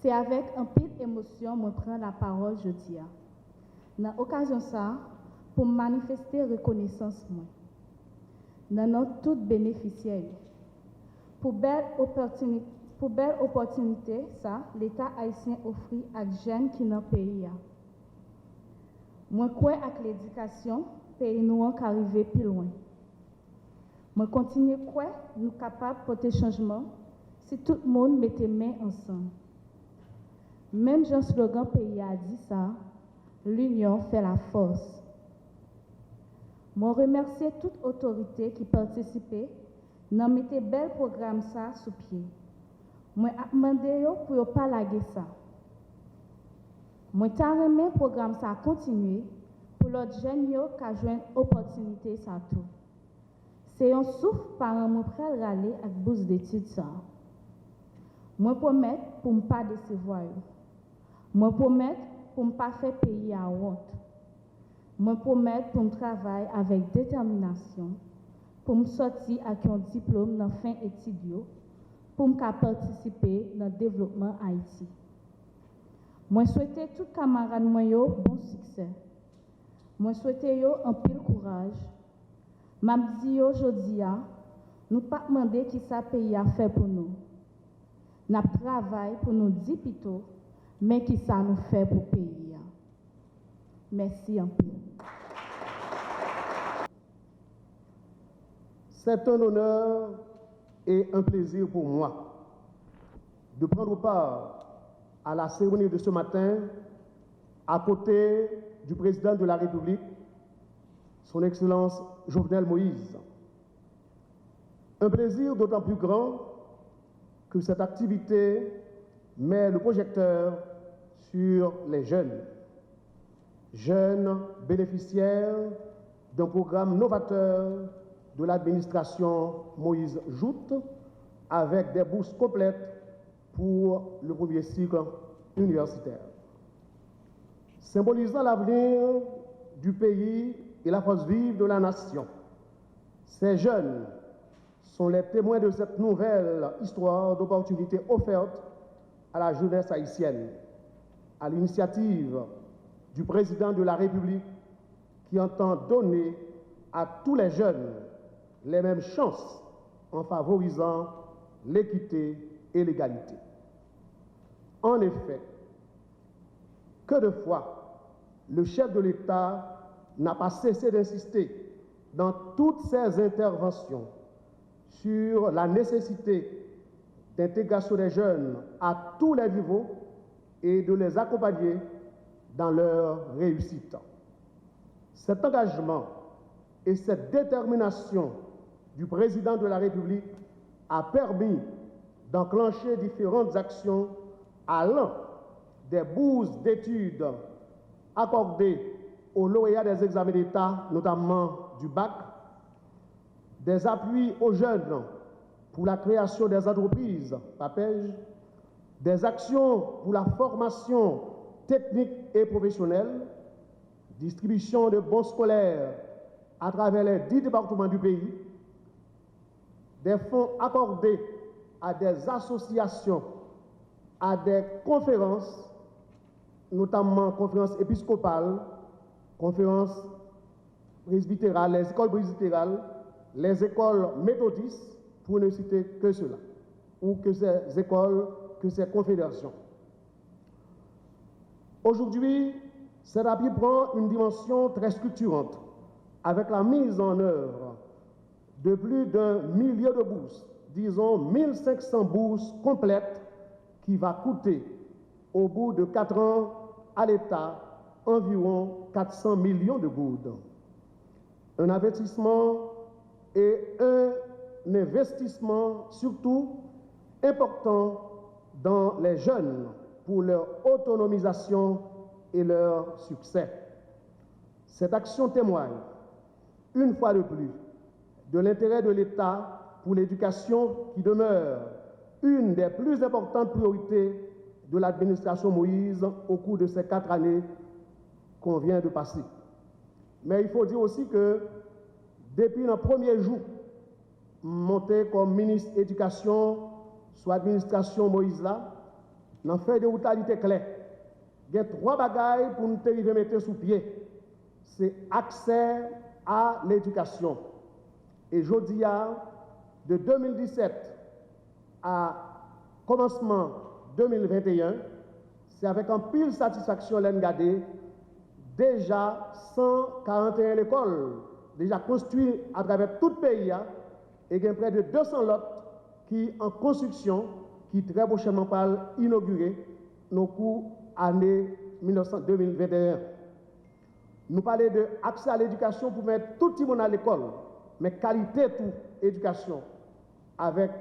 C'est avec un pile d'émotion que je prends la parole aujourd'hui. Dans l'occasion ça, pour manifester reconnaissance moi. Dans notre tout bénéficiaire. Pour belle opportunité, ça, l'État haïtien offre à des jeunes qui dans le pays. Moi crois avec l'éducation, pays nous arriver plus loin. Moi continue croire nous capables de porter changement si tout le monde mettait main ensemble. Même Jean slogan pays a dit ça, l'union fait la force. Moi remercie toute autorité qui participait dans mettre bel programme ça sous pied. Moi demandé pour ne pas laguer ça. Moi t'a remis programme ça continuer pour l'autre jeune qui a joindre opportunité ça tout. C'est un souffle par un moi prêt râler avec bourse d'études ça. Moi promets pour ne pas décevoir. Moi promets pour ne pas faire payer à honte. Moi promets pour me travailler avec détermination, pour me sortir avec un diplôme dans fin études, pour me participer dans le développement Haïti. Moi souhaite tout camarade moi bon succès. Moi souhaite un pile courage. M'a dit aujourd'hui, nous pas demander qui ça pays a fait pour nous. N'a travail pour nous dire plutôt, mais qui ça nous fait pour pays. Merci un peu. C'est un honneur et un plaisir pour moi de prendre part à la cérémonie de ce matin à côté du président de la République, son Excellence Jovenel Moïse. Un plaisir d'autant plus grand que cette activité met le projecteur sur les jeunes bénéficiaires d'un programme novateur de l'administration Moïse Joute avec des bourses complètes pour le premier cycle universitaire. Symbolisant l'avenir du pays et la force vive de la nation, ces jeunes sont les témoins de cette nouvelle histoire d'opportunités offertes à la jeunesse haïtienne, à l'initiative du président de la République qui entend donner à tous les jeunes les mêmes chances en favorisant l'équité et l'égalité. En effet, que de fois le chef de l'État n'a pas cessé d'insister dans toutes ses interventions sur la nécessité d'intégration des jeunes à tous les niveaux et de les accompagner dans leur réussite. Cet engagement et cette détermination du président de la République a permis d'enclencher différentes actions allant des bourses d'études accordées aux lauréats des examens d'État, notamment du bac, des appuis aux jeunes pour la création des entreprises, PAPEJ, des actions pour la formation technique et professionnelle, distribution de bons scolaires à travers les 10 départements du pays, des fonds accordés à des associations, à des conférences, notamment conférences épiscopales, conférences presbytérales, les écoles presbytérales, les écoles méthodistes, pour ne citer que cela, ou que ces écoles, que ces confédérations. Aujourd'hui, cet appui prend une dimension très structurante, avec la mise en œuvre de plus d'1 million de bourses, disons 1500 bourses complètes, qui va coûter, au bout de 4 ans, à l'État, environ 400 millions de goudes. Un investissement et un investissement surtout important dans les jeunes pour leur autonomisation et leur succès. Cette action témoigne, une fois de plus, de l'intérêt de l'État pour l'éducation qui demeure une des plus importantes priorités de l'administration Moïse au cours de ces 4 années qu'on vient de passer. Mais il faut dire aussi que depuis le premier jour, monté comme ministre éducation sous l'administration Moïse là, dans fait de routalité claire. Il y a 3 bagailles pour nous arriver à mettre sous pied. C'est accès à l'éducation. Et je dis, de 2017 à commencement 2021, c'est avec un pile satisfaction l'engagé déjà 141 écoles déjà construites à travers tout le pays et il y a près de 200 lots qui en construction qui très prochainement parlent inaugurer nos cours année 2021. Nous parlons de accès à l'éducation pour mettre tout le monde à l'école, mais qualité tout éducation avec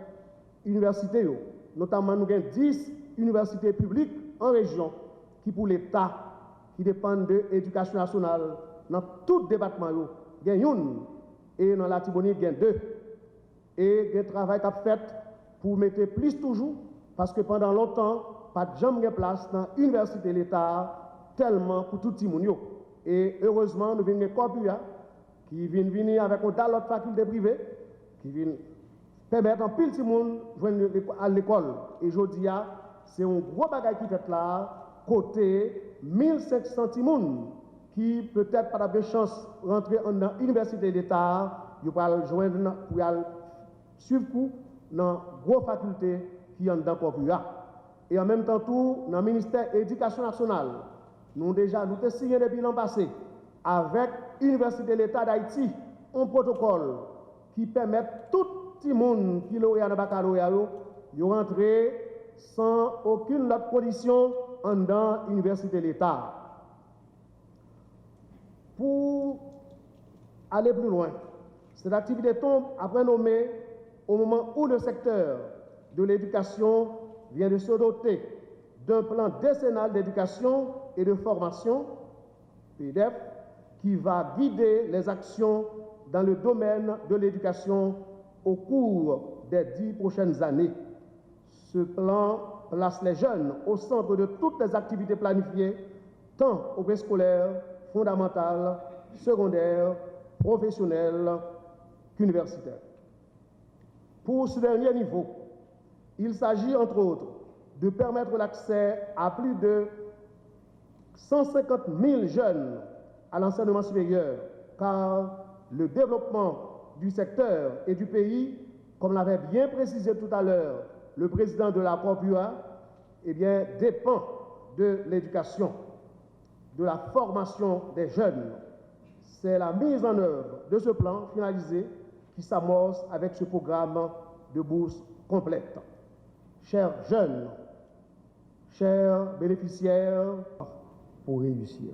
université, notamment nous avons 10 universités publiques en région qui pour l'État, qui dépendent de l'éducation nationale dans tout département. Il y a une et dans la Tibonite, il y a 2. Et il y a un travail qui a fait pour mettre plus toujours, parce que pendant longtemps, pas de jamais de place dans l'université de l'État, tellement pour tout le monde. Et heureusement, nous venons de Corpus, qui vient venir avec d'autres facultés privées, qui viennent permettre un pile de monde à l'école. Et je dis, c'est un gros bagage qui fait là, côté 1500 personnes qui peut-être pas de chance de rentrer dans l'université d'État, ils vont joindre pour suivre dans la grosse faculté qui est dans Corpus. Et en même temps, tout, dans le ministère de l'Éducation nationale, nous avons signé depuis l'an passé avec l'Université de l'État d'Haïti un protocole qui permet tout le monde qui est dans le baccalauréat de rentrer sans aucune autre condition dans l'Université de l'État. Pour aller plus loin, cette activité tombe après nommé au moment où le secteur de l'éducation vient de se doter d'un plan décennal d'éducation et de formation, PDEF, qui va guider les actions dans le domaine de l'éducation au cours des 10 prochaines années. Ce plan place les jeunes au centre de toutes les activités planifiées, tant au préscolaire, fondamental, secondaire, professionnel qu'universitaire. Pour ce dernier niveau, il s'agit entre autres de permettre l'accès à plus de 150 000 jeunes à l'enseignement supérieur, car le développement du secteur et du pays, comme l'avait bien précisé tout à l'heure le président de la Corpua, eh bien, dépend de l'éducation, de la formation des jeunes. C'est la mise en œuvre de ce plan finalisé qui s'amorce avec ce programme de bourse complète. Chers jeunes, chers bénéficiaires, pour réussir.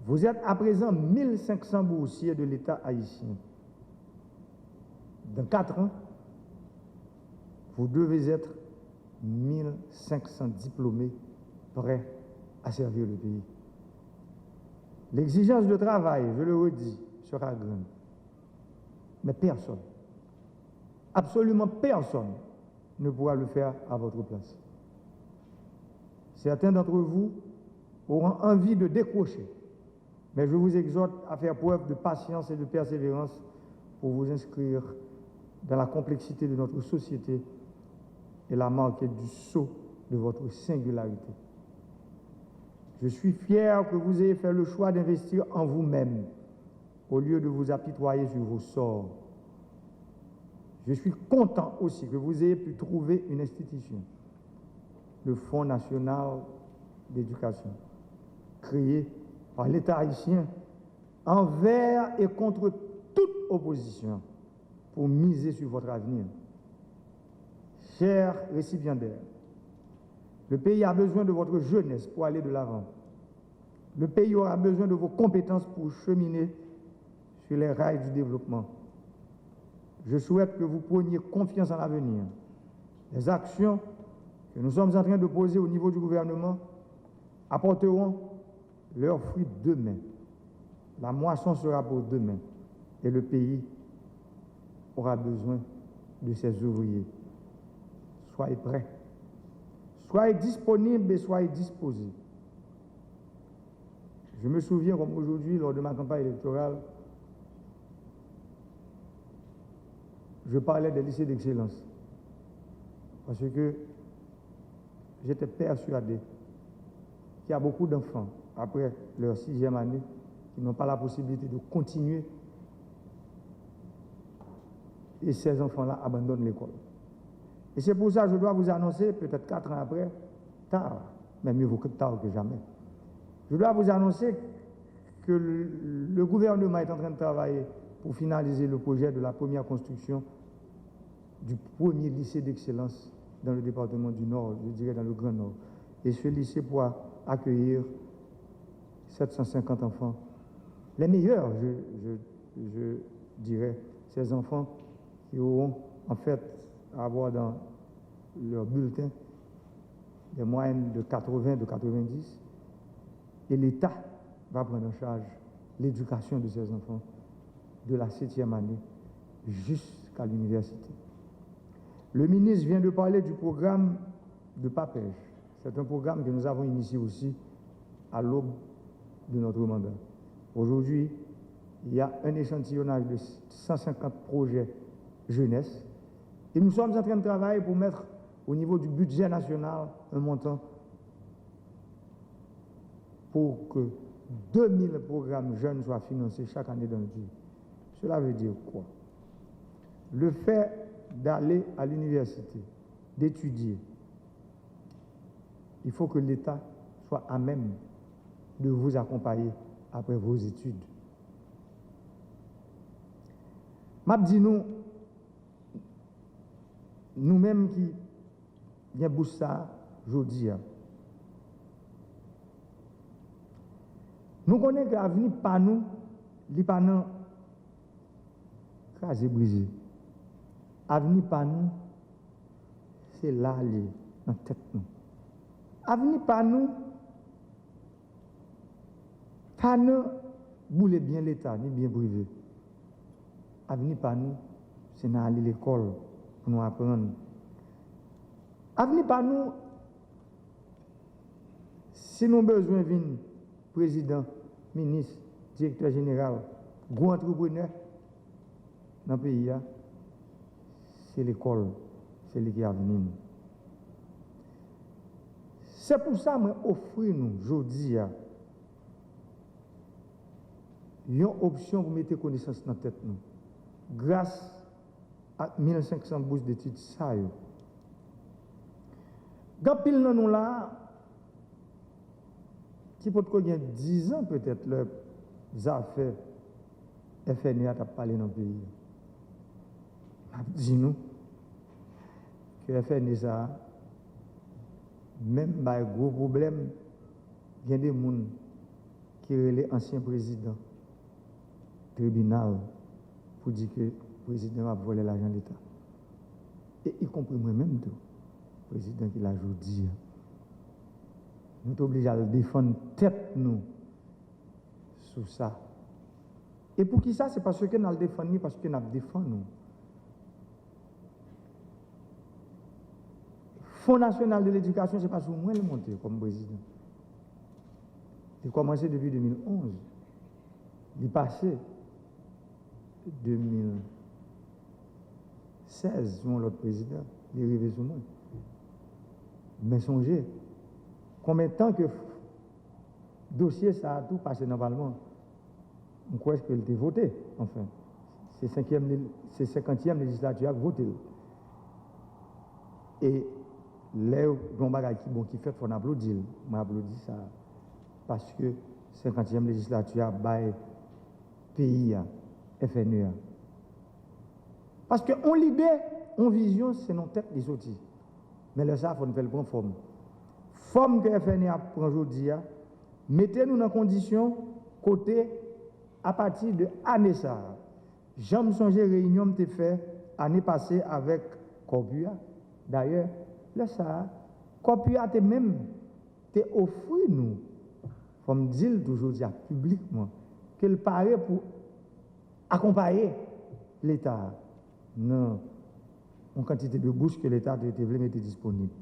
Vous êtes à présent 1500 boursiers de l'État haïtien. Dans 4 ans, vous devez être 1500 diplômés prêts à servir le pays. L'exigence de travail, je le redis, sera grande. Mais personne, absolument personne, ne pourra le faire à votre place. Certains d'entre vous auront envie de décrocher, mais je vous exhorte à faire preuve de patience et de persévérance pour vous inscrire dans la complexité de notre société et la marque du sceau de votre singularité. Je suis fier que vous ayez fait le choix d'investir en vous-même au lieu de vous apitoyer sur vos sorts. Je suis content aussi que vous ayez pu trouver une institution, le Fonds national d'éducation, créé par l'État haïtien envers et contre toute opposition pour miser sur votre avenir. Chers récipiendaires, le pays a besoin de votre jeunesse pour aller de l'avant. Le pays aura besoin de vos compétences pour cheminer sur les rails du développement. Je souhaite que vous preniez confiance en l'avenir. Les actions que nous sommes en train de poser au niveau du gouvernement apporteront leurs fruits demain. La moisson sera pour demain et le pays aura besoin de ses ouvriers. Soyez prêts, soyez disponibles et soyez disposés. Je me souviens comme aujourd'hui, lors de ma campagne électorale, je parlais des lycées d'excellence. Parce que j'étais persuadé qu'il y a beaucoup d'enfants, après leur 6e année, qui n'ont pas la possibilité de continuer. Et ces enfants-là abandonnent l'école. Et c'est pour ça que je dois vous annoncer, peut-être 4 ans après, tard, mais mieux vaut que tard que jamais, je dois vous annoncer que le gouvernement est en train de travailler pour finaliser le projet de la première construction du premier lycée d'excellence dans le département du Nord, je dirais dans le Grand Nord. Et ce lycée pourra accueillir 750 enfants. Les meilleurs, je dirais, ces enfants qui auront en fait à avoir dans leur bulletin des moyennes de 80, de 90. Et l'État va prendre en charge l'éducation de ces enfants de la 7e année jusqu'à l'université. Le ministre vient de parler du programme de PAPEJ. C'est un programme que nous avons initié aussi à l'aube de notre mandat. Aujourd'hui, il y a un échantillonnage de 150 projets jeunesse et nous sommes en train de travailler pour mettre au niveau du budget national un montant pour que 2000 programmes jeunes soient financés chaque année dans le pays. Cela veut dire quoi? Le fait d'aller à l'université, d'étudier, il faut que l'État soit à même de vous accompagner après vos études. M'a dit nous-mêmes qui viens bouche ça aujourd'hui, nous connaissons que l'avenir pas nous, li pas nan crasé brisé. Avenir pas nous, c'est là li dans tête nous. Avenir pas nous boule bien l'État ni bien privé. Avenir pas nous, c'est d'aller à l'école pour nous apprendre. Avenir pas nous, si nous avons besoin de président, ministre, directeur général, gros entrepreneur dans le pays, c'est l'école, c'est lui qui a venu. C'est pour ça que je offre nous aujourd'hui une option pour mettre connaissance dans la tête nous. Grâce à 1500 bourses d'études, ça y est. Quand pile dans nous là, qui peut être 10 ans peut-être, leurs affaires FNU a parlé dans le pays. Dis-nous que FNU ça, même par gros problème, il y a des gens qui sont les anciens présidents tribunal pour dire que le président a volé l'argent de l'État. Et y compris moi-même, le président qui l'a dit. Nous sommes obligés à le défendre tête nous sur ça. Et pour qui ça? C'est parce que nous le défendons, parce que nous le défendons. Fonds national de l'éducation, c'est parce que moi le monté comme président. Il a commencé depuis 2011. Il est passé 2016, sur l'autre président, il est arrivé sur moi. Mais songez, combien de temps que le dossier ça a tout passé normalement? On croit qu'il a été voté, enfin. C'est 50e législature qui a voté. Et les gens qui fait, il faut applaudir. Je m'applaudis ça. Parce que 50e législature a baillé pays, FNU. Parce qu'on l'idée, on vision, c'est nos têtes des sorties. Mais le ça, il faut nous faire le prendre forme. Forme que FNU prend aujourd'hui, mettez-nous dans condition côté à partir de l'année ça. J'aime songer réunion que fait l'année passée avec Corpua. D'ailleurs, le ça, Corpua te même te offert nous, comme dit toujours publiquement, qu'il paraît pour accompagner l'État dans une quantité de bourses que l'État devait mettre disponible.